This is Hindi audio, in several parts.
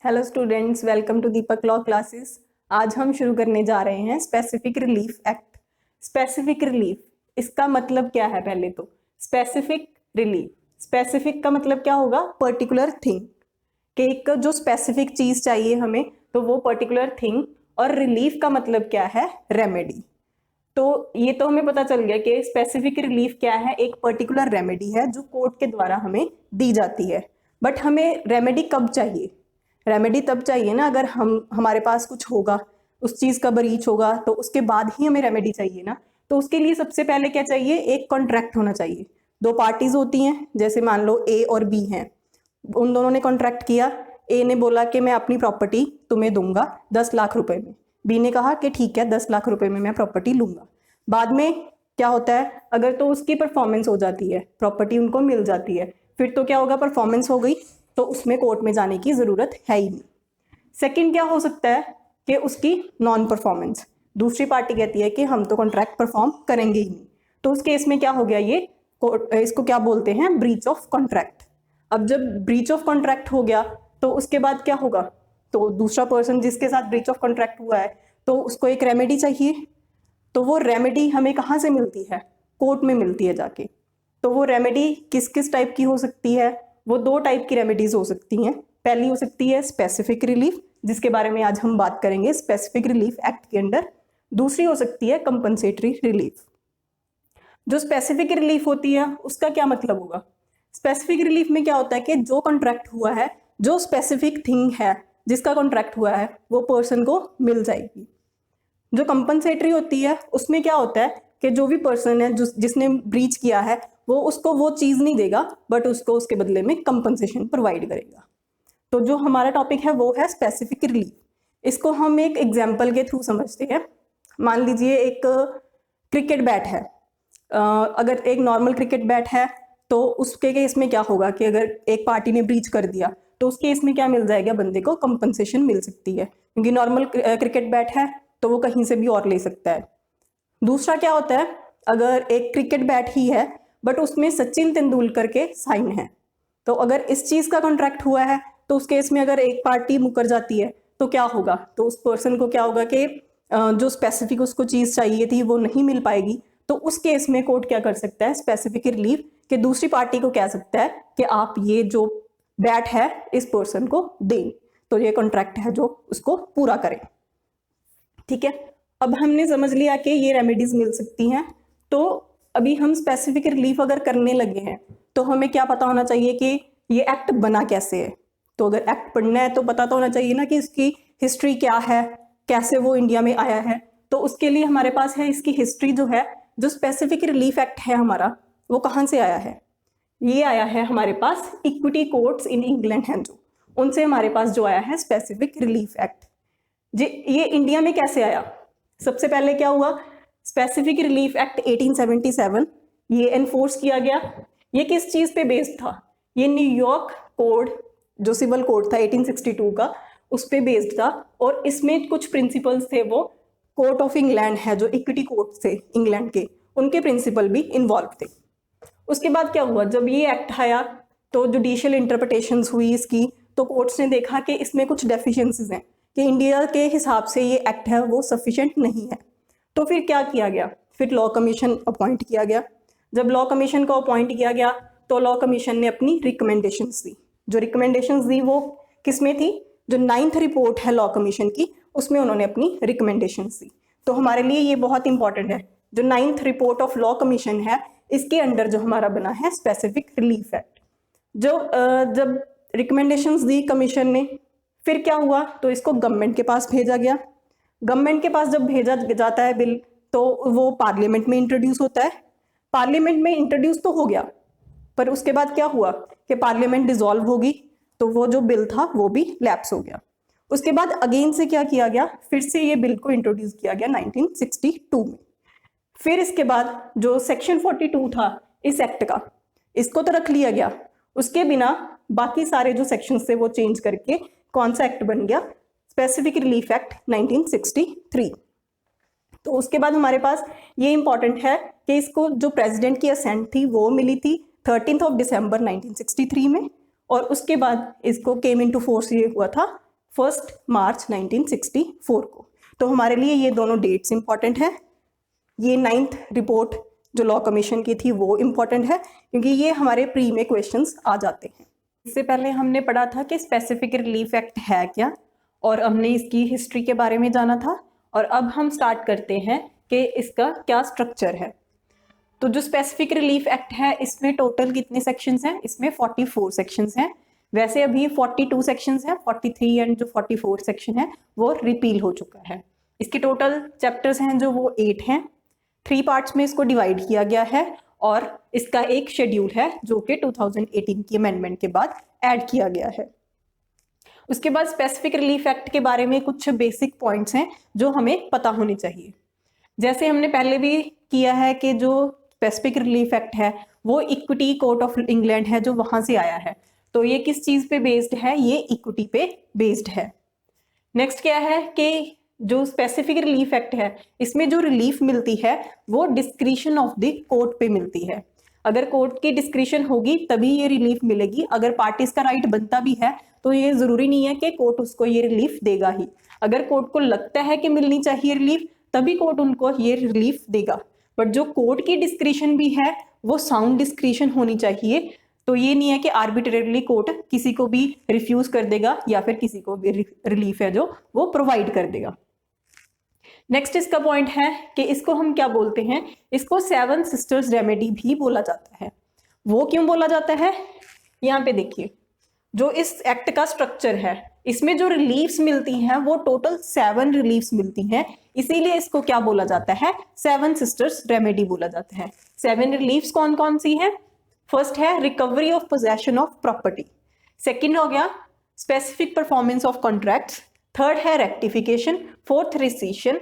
Hello students, welcome to Deepak law classes. आज हम शुरू करने जा रहे हैं specific relief act. Specific relief, इसका मतलब क्या है? पहले तो स्पेसिफिक रिलीफ, स्पेसिफिक का मतलब क्या होगा? पर्टिकुलर थिंग, कि एक जो स्पेसिफिक चीज चाहिए हमें तो वो पर्टिकुलर थिंग। और रिलीफ का मतलब क्या है? रेमेडी। तो ये तो हमें पता चल गया कि स्पेसिफिक रिलीफ क्या है, एक पर्टिकुलर रेमेडी है जो कोर्ट के द्वारा हमें दी जाती है। बट हमें रेमेडी कब चाहिए? रेमेडी तब चाहिए ना अगर हमारे पास कुछ होगा, उस चीज का ब्रीच होगा, तो उसके बाद ही हमें रेमेडी चाहिए ना। तो उसके लिए सबसे पहले क्या चाहिए? एक कॉन्ट्रैक्ट होना चाहिए। दो पार्टीज होती हैं, जैसे मान लो ए और बी हैं, उन दोनों ने कॉन्ट्रैक्ट किया। ए ने बोला कि मैं अपनी प्रॉपर्टी तुम्हें दूंगा 10 लाख रुपए में। बी ने कहा कि ठीक है, 10 लाख रुपए में मैं प्रॉपर्टी लूंगा। बाद में क्या होता है? अगर तो उसकी परफॉर्मेंस हो जाती है, प्रॉपर्टी उनको मिल जाती है, फिर तो क्या होगा? परफॉर्मेंस हो गई, तो उसमें कोर्ट में जाने की जरूरत है ही नहीं। सेकंड क्या हो सकता है कि उसकी नॉन परफॉर्मेंस, दूसरी पार्टी कहती है कि हम तो कॉन्ट्रैक्ट परफॉर्म करेंगे ही नहीं, तो उस केस में क्या हो गया? ये इसको क्या बोलते हैं? Breach of contract. अब जब ब्रीच ऑफ कॉन्ट्रैक्ट हो गया तो उसके बाद क्या होगा? तो दूसरा पर्सन जिसके साथ ब्रीच ऑफ कॉन्ट्रैक्ट हुआ है, तो उसको एक रेमेडी चाहिए। तो वो रेमेडी हमें कहाँ से मिलती है? कोर्ट में मिलती है जाके। तो वो रेमेडी किस किस टाइप की हो सकती है? वो दो टाइप की रेमेडीज हो सकती हैं। पहली हो सकती है स्पेसिफिक रिलीफ, जिसके बारे में आज हम बात करेंगे स्पेसिफिक रिलीफ एक्ट के अंडर। दूसरी हो सकती है कंपनसेटरी रिलीफ। जो स्पेसिफिक रिलीफ होती है उसका क्या मतलब होगा? स्पेसिफिक रिलीफ में क्या होता है कि जो कॉन्ट्रैक्ट हुआ है, जो स्पेसिफिक थिंग है जिसका कॉन्ट्रैक्ट हुआ है, वो पर्सन को मिल जाएगी। जो कंपनसेटरी होती है उसमें क्या होता है कि जो भी पर्सन है जिसने ब्रीच किया है, वो उसको वो चीज नहीं देगा, बट उसको उसके बदले में कंपनसेशन प्रोवाइड करेगा। तो जो हमारा टॉपिक है वो है स्पेसिफिक रिलीफ। इसको हम एक एग्जाम्पल के थ्रू समझते हैं। मान लीजिए एक क्रिकेट बैट है। अगर एक नॉर्मल क्रिकेट बैट है तो उसके केस में क्या होगा कि अगर एक पार्टी ने ब्रीच कर दिया तो उस केस में क्या मिल जाएगा? बंदे को कंपनसेशन मिल सकती है, क्योंकि नॉर्मल क्रिकेट बैट है तो वो कहीं से भी और ले सकता है। दूसरा क्या होता है? अगर एक क्रिकेट बैट ही है बट उसमें सचिन तेंदुलकर के साइन है, तो अगर इस चीज का कॉन्ट्रैक्ट हुआ है तो उस केस में अगर एक पार्टी मुकर जाती है तो क्या होगा? तो उस पर्सन को क्या होगा कि जो स्पेसिफिक उसको चीज चाहिए थी वो नहीं मिल पाएगी। तो उस केस में कोर्ट क्या कर सकता है? स्पेसिफिक रिलीफ, कि दूसरी पार्टी को कह सकता है कि आप ये जो बैट है इस पर्सन को दें, तो ये कॉन्ट्रैक्ट है जो उसको पूरा करें। ठीक है, अब हमने समझ लिया कि ये रेमेडीज मिल सकती हैं। तो अभी हम स्पेसिफिक रिलीफ अगर करने लगे हैं तो हमें क्या पता होना चाहिए कि ये एक्ट बना कैसे है। तो अगर एक्ट पढ़ना है तो पता तो होना चाहिए ना कि इसकी हिस्ट्री क्या है, कैसे वो इंडिया में आया है। तो उसके लिए हमारे पास है इसकी हिस्ट्री जो है। जो स्पेसिफिक रिलीफ एक्ट है हमारा, वो कहाँ से आया है? ये आया है हमारे पास इक्विटी कोर्ट्स इन इंग्लैंड हैं जो, उनसे हमारे पास जो आया है स्पेसिफिक रिलीफ एक्ट। ये इंडिया में कैसे आया? सबसे पहले क्या हुआ? स्पेसिफिक रिलीफ एक्ट 1877 ये एनफोर्स किया गया। ये किस चीज पे बेस्ड था? ये न्यूयॉर्क कोड, जो सिविल कोड था 1862 का, उस पे बेस्ड था। और इसमें कुछ प्रिंसिपल्स थे, वो कोर्ट ऑफ इंग्लैंड है जो इक्विटी कोर्ट थे इंग्लैंड के, उनके प्रिंसिपल भी इन्वॉल्व थे। उसके बाद क्या हुआ? जब ये एक्ट आया तो जुडिशियल इंटरप्रिटेशंस हुई इसकी, तो कोर्ट्स ने देखा कि इसमें कुछ डेफिशिएंसीज हैं, कि इंडिया के हिसाब से ये एक्ट है वो सफिशिएंट नहीं है। तो फिर क्या किया गया? फिर लॉ कमीशन अपॉइंट किया गया। जब लॉ कमीशन को अपॉइंट किया गया तो लॉ कमीशन ने अपनी रिकमेंडेशंस दी। जो रिकमेंडेशंस दी वो किसमें थी? जो 9th रिपोर्ट है लॉ कमीशन की, उसमें उन्होंने अपनी रिकमेंडेशंस दी। तो हमारे लिए ये बहुत इंपॉर्टेंट है। जो 9th report of law commission है, इसके अंडर जो हमारा बना है स्पेसिफिक रिलीफ एक्ट। जो जब रिकमेंडेशंस दी कमीशन ने, फिर क्या हुआ? तो इसको गवर्नमेंट के पास भेजा गया। गवर्नमेंट के पास जब भेजा जाता है बिल, तो वो पार्लियामेंट में इंट्रोड्यूस होता है। पार्लियामेंट में इंट्रोड्यूस तो हो गया, पर उसके बाद क्या हुआ कि पार्लियामेंट डिसॉल्व होगी, तो वो जो बिल था वो भी लैप्स हो गया। उसके बाद अगेन से क्या किया गया? फिर से ये बिल को इंट्रोड्यूस किया गया 1962 में। फिर इसके बाद जो सेक्शन 42 था इस एक्ट का, इसको तो रख लिया गया। उसके बिना बाकी सारे जो सेक्शन थे वो चेंज करके कौन सा एक्ट बन गया? Specific relief act 1963। तो उसके बाद हमारे पास ये इंपॉर्टेंट है कि इसको जो प्रेसिडेंट की असेंट थी वो मिली थी 13 दिसंबर 1963 में। और उसके बाद इसको केम इनटू फोर्स ये हुआ था 1 मार्च 1964 को। तो हमारे लिए ये दोनों डेट्स इंपॉर्टेंट है। ये 9th रिपोर्ट जो लॉ कमीशन की थी वो इम्पॉर्टेंट है, क्योंकि ये हमारे प्री में क्वेश्चंस आ जाते हैं। इससे पहले हमने पढ़ा था कि स्पेसिफिक रिलीफ एक्ट है क्या, और हमने इसकी हिस्ट्री के बारे में जाना था। और अब हम स्टार्ट करते हैं कि इसका क्या स्ट्रक्चर है। तो जो स्पेसिफिक रिलीफ एक्ट है इसमें टोटल कितने सेक्शंस हैं? इसमें 44 सेक्शंस हैं। वैसे अभी 42 सेक्शंस हैं, 43 एंड जो 44 सेक्शन है वो रिपील हो चुका है। इसके टोटल चैप्टर्स हैं जो वो 8 हैं। 3 पार्ट्स में इसको डिवाइड किया गया है, और इसका एक शेड्यूल है जो कि 2018 की अमेंडमेंट के बाद ऐड किया गया है। उसके बाद स्पेसिफिक रिलीफ एक्ट के बारे में कुछ बेसिक पॉइंट्स हैं जो हमें पता होने चाहिए। जैसे हमने पहले भी किया है कि जो स्पेसिफिक रिलीफ एक्ट है वो इक्विटी कोर्ट ऑफ इंग्लैंड है जो वहां से आया है। तो ये किस चीज पे बेस्ड है? ये इक्विटी पे बेस्ड है। नेक्स्ट क्या है कि जो स्पेसिफिक रिलीफ एक्ट है इसमें जो रिलीफ मिलती है वो डिस्क्रिशन ऑफ द कोर्ट पे मिलती है। अगर कोर्ट की डिस्क्रिशन होगी तभी ये रिलीफ मिलेगी। अगर पार्टीज का राइट बनता भी है तो ये जरूरी नहीं है कि कोर्ट उसको ये रिलीफ देगा ही। अगर कोर्ट को लगता है कि मिलनी चाहिए रिलीफ तभी कोर्ट उनको ये रिलीफ देगा। बट जो कोर्ट की डिस्क्रिशन भी है वो साउंड डिस्क्रिशन होनी चाहिए। तो ये नहीं है कि आर्बिट्रेरली कोर्ट किसी को भी रिफ्यूज कर देगा या फिर किसी को भी रिलीफ है जो वो प्रोवाइड कर देगा। नेक्स्ट इसका पॉइंट है कि इसको हम क्या बोलते हैं? इसको 7 सिस्टर्स रेमेडी भी बोला जाता है। वो क्यों बोला जाता है? यहाँ पे देखिए, जो इस एक्ट का स्ट्रक्चर है इसमें जो रिलीफ्स मिलती हैं वो टोटल 7 रिलीफ्स मिलती हैं, इसीलिए इसको क्या बोला जाता है? 7 सिस्टर्स रेमेडी बोला जाता है। 7 रिलीफ्स कौन कौन सी हैं? फर्स्ट है recovery of possession of property. Second हो गया specific performance of contracts. Third है rectification. Fourth rescission.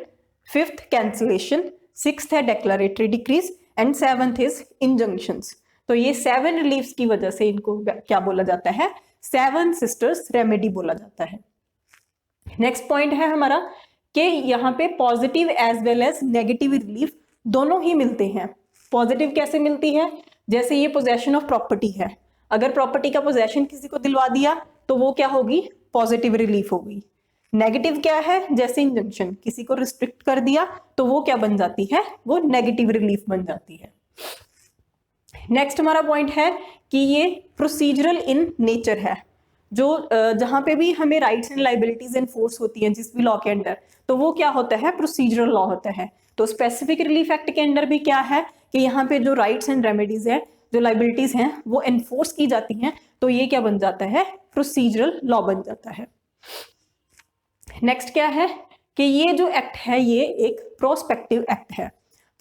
Fifth cancellation. Sixth है declaratory decrees and 7th is injunctions. तो ये 7 रिलीफ्स की वजह से इनको क्या बोला जाता है? 7 सिस्टर्स रेमेडी बोला जाता है। नेक्स्ट पॉइंट है हमारा कि यहाँ पे positive as well as negative relief दोनों ही मिलते हैं। पॉजिटिव कैसे मिलती है? जैसे ये पोजेशन ऑफ प्रॉपर्टी है, अगर प्रॉपर्टी का पोजेशन किसी को दिलवा दिया तो वो क्या होगी? पॉजिटिव रिलीफ होगी। नेगेटिव क्या है? जैसे इंजंक्शन, किसी को रिस्ट्रिक्ट कर दिया तो वो क्या बन जाती है? वो नेगेटिव रिलीफ बन जाती है। नेक्स्ट हमारा पॉइंट है कि ये प्रोसीजरल इन नेचर है। जो जहां पे भी हमें राइट्स एंड लाइबिलिटीज एनफोर्स होती हैं जिस भी लॉ के अंडर, तो वो क्या होता है? प्रोसीजरल लॉ होता है। तो स्पेसिफिक रिलीफ एक्ट के अंडर भी क्या है कि यहाँ पे जो राइट्स एंड रेमेडीज है, जो लाइबिलिटीज हैं वो एनफोर्स की जाती हैं, तो ये क्या बन जाता है? प्रोसीजरल लॉ बन जाता है। नेक्स्ट क्या है कि ये जो एक्ट है ये एक प्रोस्पेक्टिव एक्ट है।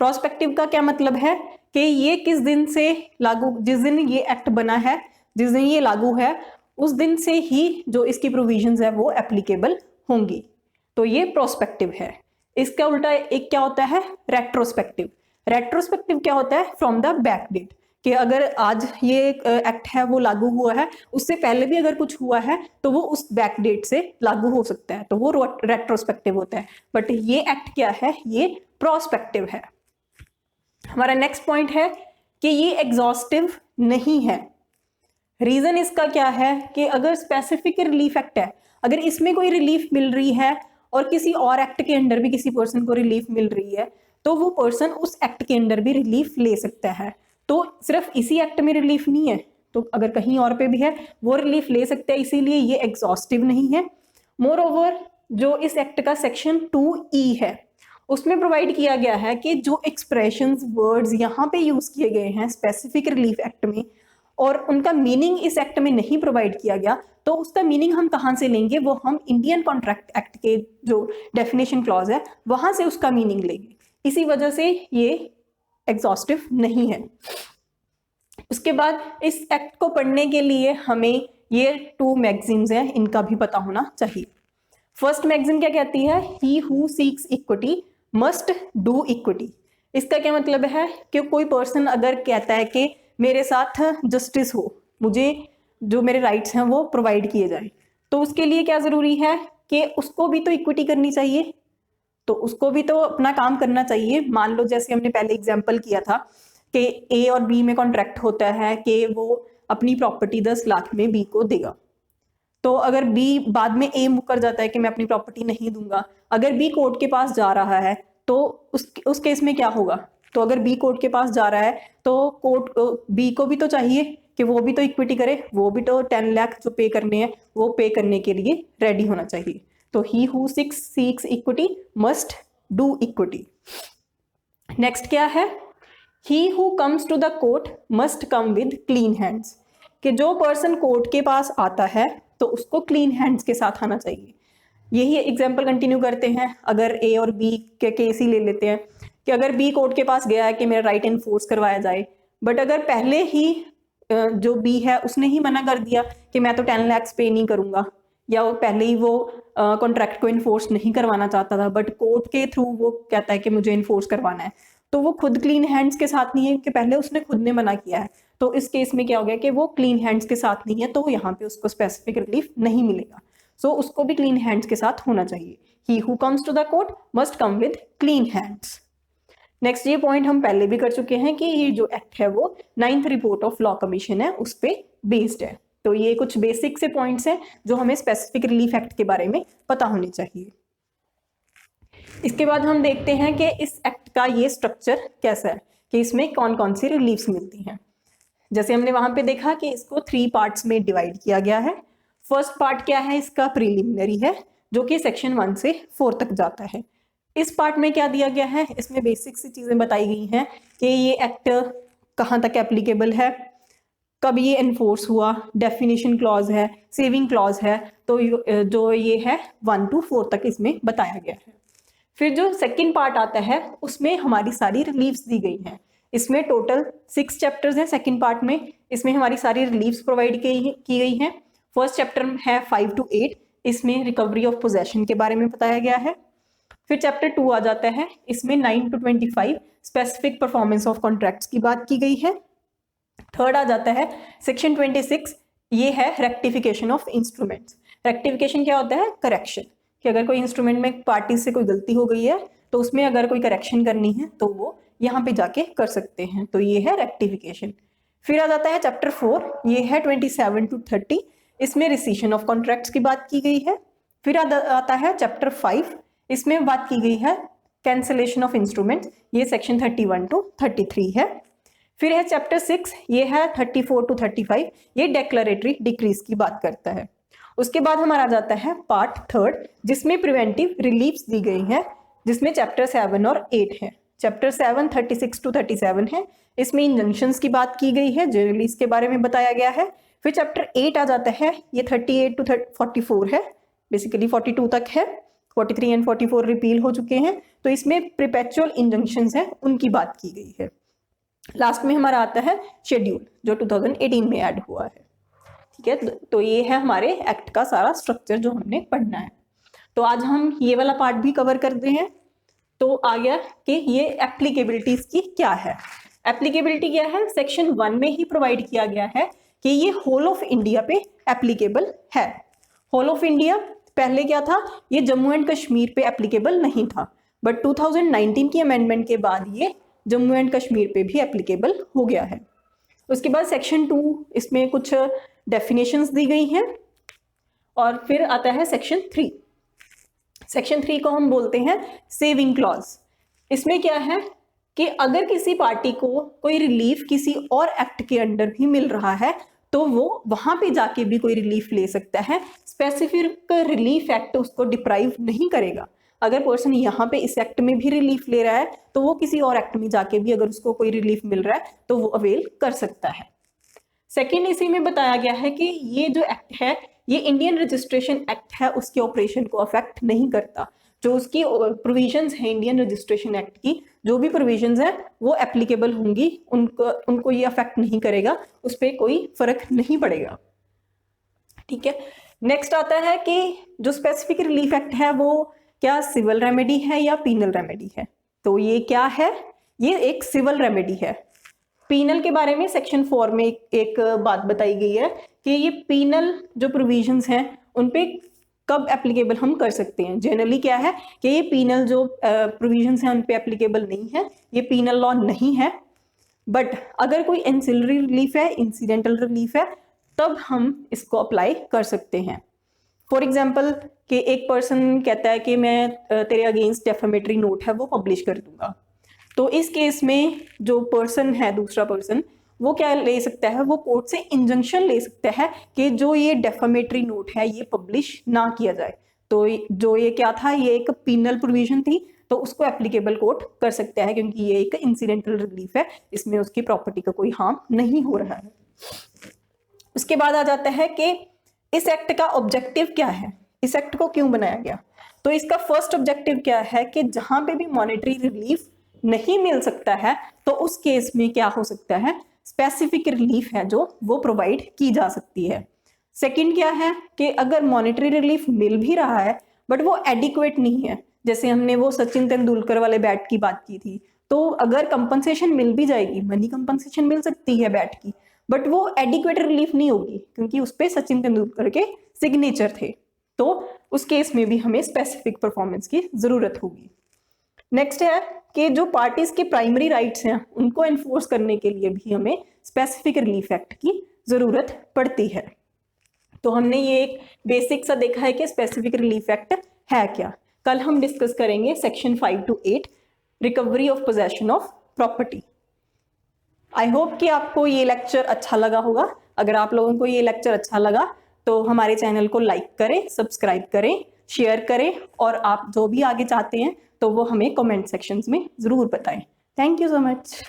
प्रोस्पेक्टिव का क्या मतलब है कि ये किस दिन से लागू, जिस दिन ये एक्ट बना है, जिस दिन ये लागू है उस दिन से ही जो इसकी प्रोविजंस है वो एप्लीकेबल होंगी। तो ये प्रोस्पेक्टिव है। इसका उल्टा एक क्या होता है? रेट्रोस्पेक्टिव। रेट्रोस्पेक्टिव क्या होता है? फ्रॉम द बैक डेट, कि अगर आज ये एक्ट है वो लागू हुआ है, उससे पहले भी अगर कुछ हुआ है तो वो उस बैक डेट से लागू हो सकता है, तो वो रेट्रोस्पेक्टिव होता है। बट ये एक्ट क्या है? ये प्रोस्पेक्टिव है। हमारा नेक्स्ट पॉइंट है कि ये एग्जॉस्टिव नहीं है। रीजन इसका क्या है कि अगर स्पेसिफिक रिलीफ एक्ट है, अगर इसमें कोई रिलीफ मिल रही है और किसी और एक्ट के अंडर भी किसी पर्सन को रिलीफ मिल रही है, तो वो पर्सन उस एक्ट के अंडर भी रिलीफ ले सकता है। तो सिर्फ इसी एक्ट में रिलीफ नहीं है, तो अगर कहीं और पे भी है वो रिलीफ ले सकते हैं, इसीलिए ये एग्जॉस्टिव नहीं है। मोर ओवर जो इस एक्ट का सेक्शन 2E है उसमें प्रोवाइड किया गया है कि जो एक्सप्रेशंस, वर्ड्स यहाँ पे यूज किए गए हैं स्पेसिफिक रिलीफ एक्ट में और उनका मीनिंग इस एक्ट में नहीं प्रोवाइड किया गया, तो उसका मीनिंग हम कहाँ से लेंगे? वो हम इंडियन कॉन्ट्रैक्ट एक्ट के जो डेफिनेशन क्लॉज है वहां से उसका मीनिंग लेंगे। इसी वजह से ये एग्जॉस्टिव नहीं है। उसके बाद इस एक्ट को पढ़ने के लिए हमें ये 2 मैगजीन्स हैं, इनका भी पता होना चाहिए। फर्स्ट मैगजीन क्या कहती है? He who seeks equity must do equity. इसका क्या मतलब है कि कोई पर्सन अगर कहता है कि मेरे साथ जस्टिस हो, मुझे जो मेरे राइट्स हैं वो प्रोवाइड किए जाए, तो उसके लिए क्या जरूरी है कि उसको भी तो इक्विटी करनी चाहिए, तो उसको भी तो अपना काम करना चाहिए। मान लो जैसे हमने पहले एग्जाम्पल किया था कि ए और बी में कॉन्ट्रैक्ट होता है कि वो अपनी प्रॉपर्टी 10 लाख में बी को देगा, तो अगर बी बाद में ए मुकर जाता है कि मैं अपनी प्रॉपर्टी नहीं दूंगा, अगर बी कोर्ट के पास जा रहा है तो उस केस में क्या होगा? तो अगर बी कोर्ट के पास जा रहा है तो कोर्ट बी को भी तो चाहिए कि वो भी तो इक्विटी करे, वो भी तो 10 लाख जो पे करने हैं वो पे करने के लिए रेडी होना चाहिए। तो he who seeks equity must do equity. Next क्या है? He who comes to the court must come with clean hands, कि जो पर्सन कोर्ट के पास आता है तो उसको क्लीन हैंड्स के साथ आना चाहिए। यही एग्जाम्पल कंटिन्यू करते हैं, अगर ए और बी के केस ही ले लेते हैं कि अगर बी कोर्ट के पास गया है कि मेरा राइट एनफोर्स करवाया जाए, बट अगर पहले ही जो बी है उसने ही मना कर दिया कि मैं तो 10 लाख पे नहीं करूंगा, या वो पहले ही वो कॉन्ट्रैक्ट को इन्फोर्स नहीं करवाना चाहता था बट कोर्ट के थ्रू वो कहता है कि मुझे इन्फोर्स करवाना है, तो वो खुद क्लीन हैंड्स के साथ नहीं है कि पहले उसने खुद ने मना किया है। तो इस केस में क्या हो गया कि वो क्लीन हैंड्स के साथ नहीं है, तो यहाँ पे उसको स्पेसिफिक रिलीफ नहीं मिलेगा। सो उसको भी क्लीन हैंड्स के साथ होना चाहिए। He who comes to the court must come with clean hands. Next ये पॉइंट हम पहले भी कर चुके हैं कि ये जो एक्ट है वो 9th report of law commission है उस पे बेस्ड है। तो ये कुछ बेसिक से पॉइंट्स हैं जो हमें स्पेसिफिक रिलीफ एक्ट के बारे में पता होने चाहिए। इसके बाद हम देखते हैं कि इस एक्ट का ये स्ट्रक्चर कैसा है, कि इसमें कौन कौन सी रिलीफ्स मिलती हैं। जैसे हमने वहां पे देखा कि इसको 3 पार्ट्स में डिवाइड किया गया है। फर्स्ट पार्ट क्या है? इसका प्रीलिमिनरी है जो कि सेक्शन 1 से 4 तक जाता है। इस पार्ट में क्या दिया गया है? इसमें बेसिक सी चीजें बताई गई हैं कि ये एक्ट कहाँ तक एप्लीकेबल है, कब ये एनफोर्स हुआ, डेफिनेशन क्लॉज है, सेविंग क्लॉज है, तो जो ये है 1 to 4 तक इसमें बताया गया है। फिर जो सेकंड पार्ट आता है उसमें हमारी सारी रिलीफ्स दी गई हैं। इसमें टोटल 6 चैप्टर्स हैं सेकंड पार्ट में, इसमें हमारी सारी रिलीफ्स प्रोवाइड की गई हैं। फर्स्ट चैप्टर है 5 to 8, इसमें रिकवरी ऑफ पोजेशन के बारे में बताया गया है। फिर चैप्टर 2 आ जाता है, इसमें 9 to 25 specific performance of contracts की बात की गई है। थर्ड आ जाता है सेक्शन 26, ये है रेक्टिफिकेशन ऑफ इंस्ट्रूमेंट्स। रेक्टिफिकेशन क्या होता है? करेक्शन, कि अगर कोई इंस्ट्रूमेंट में पार्टी से कोई गलती हो गई है तो उसमें अगर कोई करेक्शन करनी है तो वो यहाँ पे जाके कर सकते हैं, तो ये है रेक्टिफिकेशन। फिर आ जाता है चैप्टर 4, ये है 27 to 30, इसमें रिसीशन ऑफ कॉन्ट्रैक्ट्स की बात की गई है। फिर आता है चैप्टर 5, इसमें बात की गई है कैंसिलेशन ऑफ इंस्ट्रूमेंट्स, ये सेक्शन 31 to 33 है। फिर है चैप्टर 6, ये है 34 to 35, ये डेक्लरेटरी डिक्रीज की बात करता है। उसके बाद हमारा जाता है पार्ट 3 जिसमें प्रिवेंटिव रिलीफ्स दी गई हैं, जिसमें चैप्टर 7 और 8 है। चैप्टर 7 36 to 37 है, इसमें इंजंक्शंस की बात की गई है, जेल रिलीज के बारे में बताया गया है। फिर चैप्टर 8 आ जाता है, ये 38 to 44 है, बेसिकली 42 तक है, 43 एंड 44 रिपील हो चुके हैं, तो इसमें प्रिपेचुअल इंजंक्शंस हैं उनकी बात की गई है। लास्ट में हमारा आता है शेड्यूल जो 2018 में ऐड हुआ है। ठीक है, तो ये है हमारे एक्ट का सारा स्ट्रक्चर जो हमने पढ़ना है। तो आज हम ये वाला पार्ट भी कवर करते हैं। तो आ गया कि ये एप्लीकेबिलिटीज की क्या है। एप्लीकेबिलिटी क्या है? सेक्शन 1 में ही प्रोवाइड किया गया है कि ये होल ऑफ इंडिया पे एप्लीकेबल है। होल ऑफ इंडिया पहले क्या था? ये जम्मू एंड कश्मीर पे एप्लीकेबल नहीं था, बट 2019 की अमेंडमेंट के बाद ये जम्मू एंड कश्मीर पे भी एप्लीकेबल हो गया है। उसके बाद सेक्शन 2, इसमें कुछ डेफिनेशंस दी गई हैं। और फिर आता है सेक्शन 3। सेक्शन 3 को हम बोलते हैं सेविंग क्लॉज। इसमें क्या है कि अगर किसी पार्टी को कोई रिलीफ किसी और एक्ट के अंडर भी मिल रहा है तो वो वहां पे जाके भी कोई रिलीफ ले सकता है। स्पेसिफिक रिलीफ एक्ट उसको डिप्राइव नहीं करेगा। अगर पर्सन यहाँ पे इस एक्ट में भी रिलीफ ले रहा है तो वो किसी और एक्ट में जाके भी अगर उसको कोई रिलीफ मिल रहा है तो वो अवेल कर सकता है। सेकेंड, इसी में बताया गया है कि ये जो एक्ट है ये इंडियन रजिस्ट्रेशन एक्ट है, उसके ऑपरेशन को अफेक्ट नहीं करता। जो उसकी प्रोविजंस है इंडियन रजिस्ट्रेशन एक्ट की, जो भी प्रोविजंस है वो एप्लीकेबल होंगी, उनको ये अफेक्ट नहीं करेगा, उस पर कोई फर्क नहीं पड़ेगा। ठीक है, नेक्स्ट आता है कि जो स्पेसिफिक रिलीफ एक्ट है वो क्या सिविल रेमेडी है या पीनल रेमेडी है। तो ये क्या है? ये एक सिविल रेमेडी है। पीनल के बारे में सेक्शन 4 में एक बात बताई गई है कि ये पीनल जो प्रोविजंस हैं उन पे कब एप्लीकेबल हम कर सकते हैं। जनरली क्या है कि ये पीनल जो प्रोविजंस हैं उन पे एप्लीकेबल नहीं है, ये पीनल लॉ नहीं है। बट अगर कोई एंसिलरी रिलीफ है, इंसिडेंटल रिलीफ है, तब हम इसको अप्लाई कर सकते हैं। फॉर एग्जाम्पल कि एक पर्सन कहता है कि मैं तेरे अगेंस्ट डेफेमेटरी नोट है वो पब्लिश कर दूंगा, तो इस केस में जो पर्सन है, दूसरा पर्सन, वो क्या ले सकता है, वो कोर्ट से इंजंक्शन ले सकता है कि जो ये डेफेमेटरी नोट है ये पब्लिश ना किया जाए। तो जो ये क्या था, ये एक पीनल प्रोविजन थी, तो उसको एप्लीकेबल कोर्ट कर सकता है क्योंकि ये एक इंसिडेंटल रिलीफ है, इसमें उसकी प्रॉपर्टी का कोई हार्म नहीं हो रहा है। उसके बाद आ जाता है कि इस एक्ट का ऑब्जेक्टिव क्या है, इस एक्ट को क्यों बनाया गया। तो इसका फर्स्ट ऑब्जेक्टिव क्या है कि जहां पे भी मॉनेटरी रिलीफ नहीं मिल सकता है तो उस केस में क्या हो सकता है, स्पेसिफिक रिलीफ है जो वो प्रोवाइड की जा सकती है। सेकंड क्या है कि अगर मॉनेटरी रिलीफ मिल भी रहा है बट वो एडिक्वेट नहीं है, जैसे हमने वो सचिन तेंदुलकर वाले बैट की बात की थी, तो अगर कंपनसेशन मिल भी जाएगी, मनी कंपनसेशन मिल सकती है बैट की, बट वो एडिक्वेट रिलीफ नहीं होगी क्योंकि उस पर सचिन तेंदुलकर के सिग्नेचर थे, तो उस केस में भी हमें स्पेसिफिक परफॉर्मेंस की जरूरत होगी। नेक्स्ट है कि जो पार्टीज के प्राइमरी राइट्स हैं उनको एनफोर्स करने के लिए भी हमें स्पेसिफिक रिलीफ एक्ट की जरूरत पड़ती है। तो हमने ये एक बेसिक सा देखा है कि स्पेसिफिक रिलीफ एक्ट है क्या। कल हम डिस्कस करेंगे section 5 to 8 recovery of possession of property. I hope कि आपको ये लेक्चर अच्छा लगा होगा। अगर आप लोगों को ये लेक्चर अच्छा लगा तो हमारे चैनल को लाइक करें, सब्सक्राइब करें, शेयर करें, और आप जो भी आगे चाहते हैं तो वो हमें कमेंट सेक्शंस में जरूर बताएं। Thank you so much.